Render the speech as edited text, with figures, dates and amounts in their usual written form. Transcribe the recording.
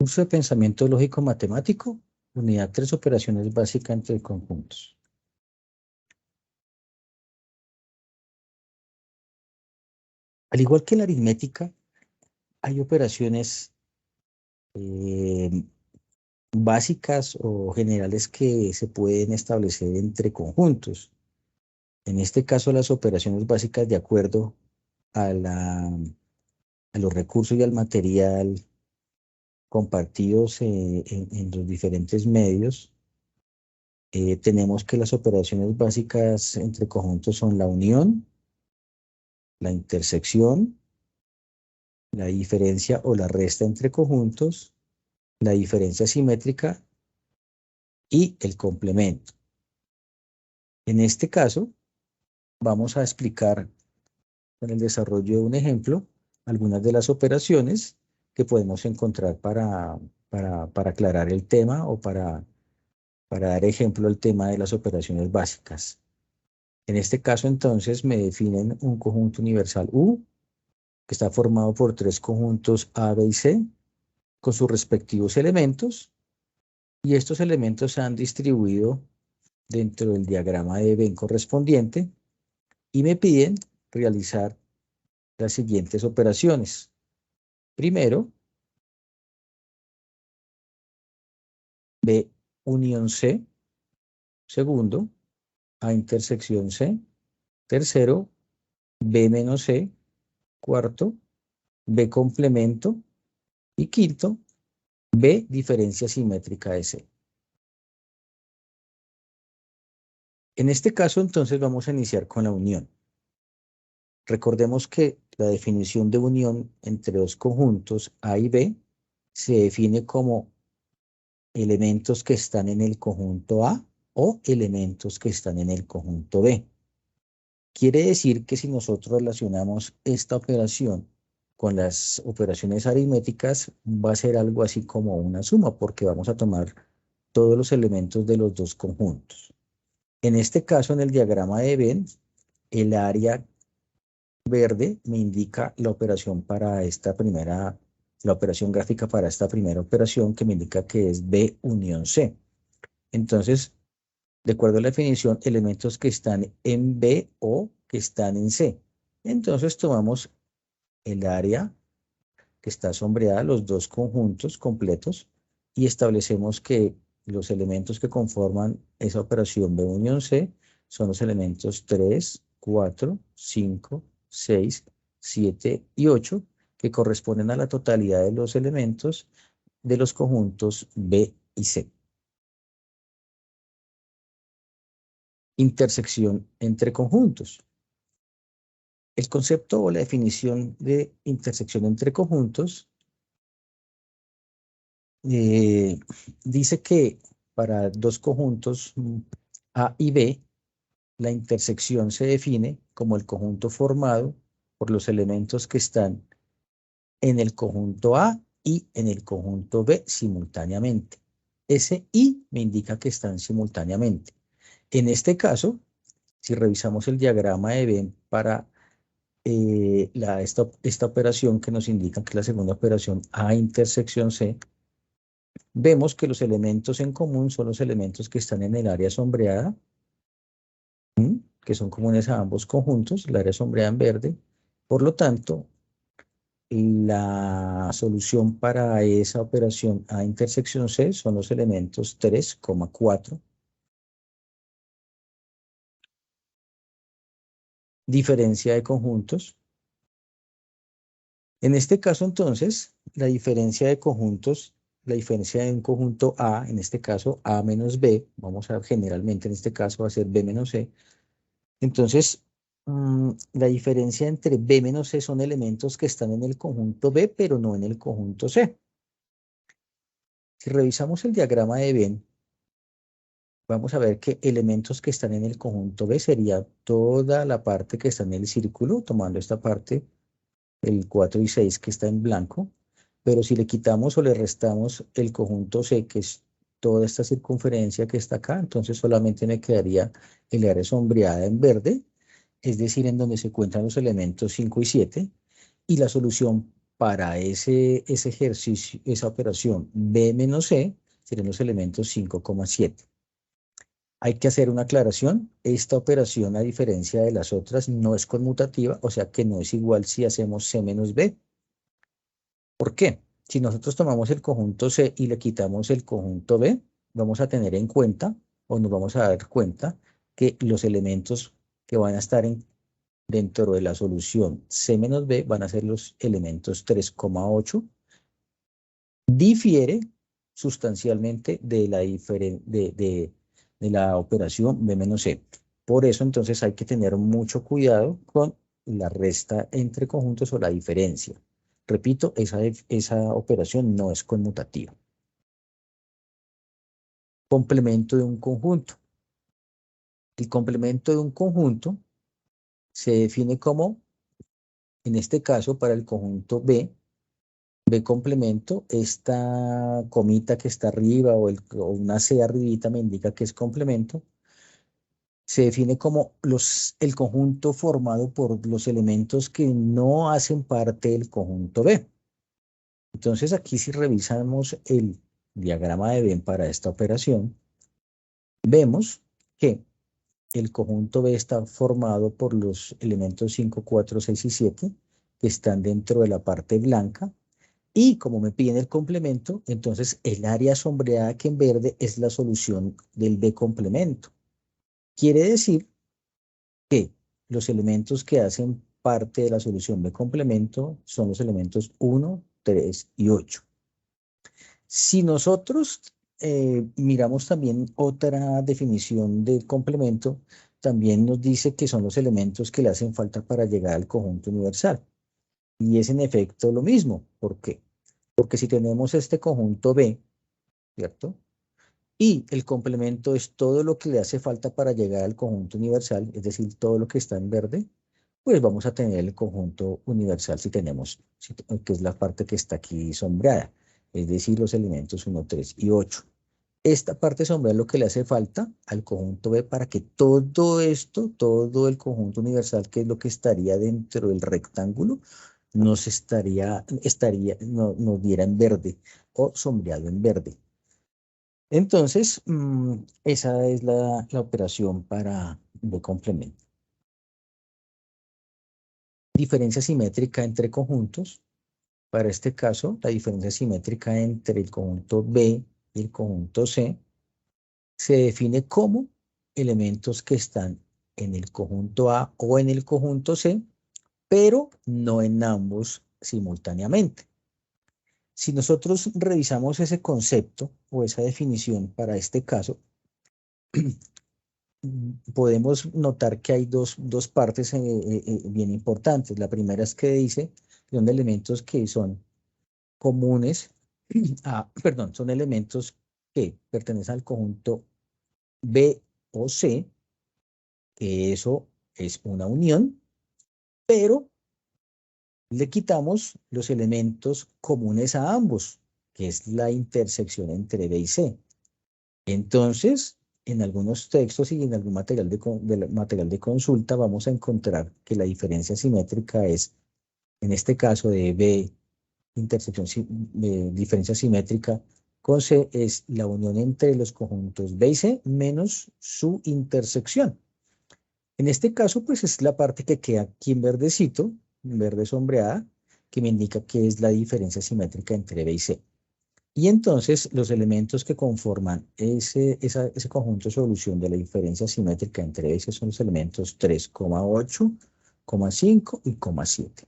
Curso de pensamiento lógico matemático, unidad 3, operaciones básicas entre conjuntos. Al igual que en la aritmética, hay operaciones básicas o generales que se pueden establecer entre conjuntos. En este caso, las operaciones básicas de acuerdo a los recursos y al material compartidos en los diferentes medios. Tenemos que las operaciones básicas entre conjuntos son la unión, la intersección, la diferencia o la resta entre conjuntos, la diferencia simétrica y el complemento. En este caso, vamos a explicar con el desarrollo de un ejemplo algunas de las operaciones que podemos encontrar para aclarar el tema o para dar ejemplo al tema de las operaciones básicas. En este caso, entonces, me definen un conjunto universal U, que está formado por 3 conjuntos A, B y C, con sus respectivos elementos, y estos elementos se han distribuido dentro del diagrama de Venn correspondiente, y me piden realizar las siguientes operaciones. Primero, B unión C. Segundo, A intersección C. Tercero, B menos C. Cuarto, B complemento. Y quinto, B diferencia simétrica de C. En este caso, entonces, vamos a iniciar con la unión. Recordemos que la definición de unión entre dos conjuntos A y B se define como elementos que están en el conjunto A o elementos que están en el conjunto B. Quiere decir que si nosotros relacionamos esta operación con las operaciones aritméticas, va a ser algo así como una suma, porque vamos a tomar todos los elementos de los dos conjuntos. En este caso, en el diagrama de Venn, el área verde me indica la operación para esta primera, la operación gráfica para esta primera operación, que me indica que es B unión C. Entonces, de acuerdo a la definición, elementos que están en B o que están en C. Entonces tomamos el área que está sombreada, los dos conjuntos completos, y establecemos que los elementos que conforman esa operación B unión C son los elementos 3, 4, 5, 6, 7 y 8, que corresponden a la totalidad de los elementos de los conjuntos B y C. Intersección entre conjuntos. El concepto o la definición de intersección entre conjuntos dice que para dos conjuntos A y B, la intersección se define como el conjunto formado por los elementos que están en el conjunto A y en el conjunto B simultáneamente. Ese y me indica que están simultáneamente. En este caso, si revisamos el diagrama de Venn para esta operación que nos indica que la segunda operación A intersección C, vemos que los elementos en común son los elementos que están en el área sombreada, que son comunes a ambos conjuntos, el área sombreada en verde. Por lo tanto, la solución para esa operación A intersección C son los elementos 3, 4. Diferencia de conjuntos. En este caso, entonces, la diferencia de conjuntos, la diferencia de un conjunto A, en este caso A menos B, vamos a generalmente en este caso va a ser B menos C. Entonces, la diferencia entre B menos C son elementos que están en el conjunto B, pero no en el conjunto C. Si revisamos el diagrama de Venn, vamos a ver que elementos que están en el conjunto B sería toda la parte que está en el círculo, tomando esta parte, el 4 y 6 que está en blanco, pero si le quitamos o le restamos el conjunto C, que es toda esta circunferencia que está acá, entonces solamente me quedaría el área sombreada en verde, es decir, en donde se encuentran los elementos 5 y 7, y la solución para ese ejercicio, esa operación B menos C, serían los elementos 5,7. Hay que hacer una aclaración. Esta operación, a diferencia de las otras, no es conmutativa, o sea que no es igual si hacemos C menos B. ¿Por qué? Si nosotros tomamos el conjunto C y le quitamos el conjunto B, vamos a tener en cuenta, o nos vamos a dar cuenta, que los elementos que van a estar dentro de la solución C menos B van a ser los elementos 3,8. Difiere sustancialmente de la operación B menos C. Por eso entonces hay que tener mucho cuidado con la resta entre conjuntos o la diferencia. Repito, esa operación no es conmutativa. Complemento de un conjunto. El complemento de un conjunto se define como, en este caso, para el conjunto B complemento, esta comita que está arriba o una C arribita me indica que es complemento. Se define como el conjunto formado por los elementos que no hacen parte del conjunto B. Entonces aquí, si revisamos el diagrama de Venn para esta operación, vemos que el conjunto B está formado por los elementos 5, 4, 6 y 7 que están dentro de la parte blanca. Y como me piden el complemento, entonces el área sombreada que en verde es la solución del B complemento. Quiere decir que los elementos que hacen parte de la solución B complemento son los elementos 1, 3 y 8. Si nosotros miramos también otra definición del complemento, también nos dice que son los elementos que le hacen falta para llegar al conjunto universal. Y es en efecto lo mismo. ¿Por qué? Porque si tenemos este conjunto B, ¿cierto? Y el complemento es todo lo que le hace falta para llegar al conjunto universal, es decir, todo lo que está en verde, pues vamos a tener el conjunto universal si tenemos, que es la parte que está aquí sombreada, es decir, los elementos 1, 3 y 8. Esta parte sombreada es lo que le hace falta al conjunto B para que todo esto, todo el conjunto universal, que es lo que estaría dentro del rectángulo, nos diera en verde o sombreado en verde. Entonces, esa es la operación para B complemento. Diferencia simétrica entre conjuntos. Para este caso, la diferencia simétrica entre el conjunto B y el conjunto C se define como elementos que están en el conjunto A o en el conjunto C, pero no en ambos simultáneamente. Si nosotros revisamos ese concepto o esa definición para este caso, podemos notar que hay dos partes bien importantes. La primera es que dice que son elementos que son comunes, son elementos que pertenecen al conjunto B o C, que eso es una unión, pero le quitamos los elementos comunes a ambos, que es la intersección entre B y C. Entonces, en algunos textos y en algún material de consulta vamos a encontrar que la diferencia simétrica es, en este caso de B, diferencia simétrica con C, es la unión entre los conjuntos B y C menos su intersección. En este caso, pues es la parte que queda aquí en verdecito, en verde sombreada, que me indica que es la diferencia simétrica entre B y C. Y entonces los elementos que conforman ese conjunto de solución de la diferencia simétrica entre B y C son los elementos 3,8, 5 y 7.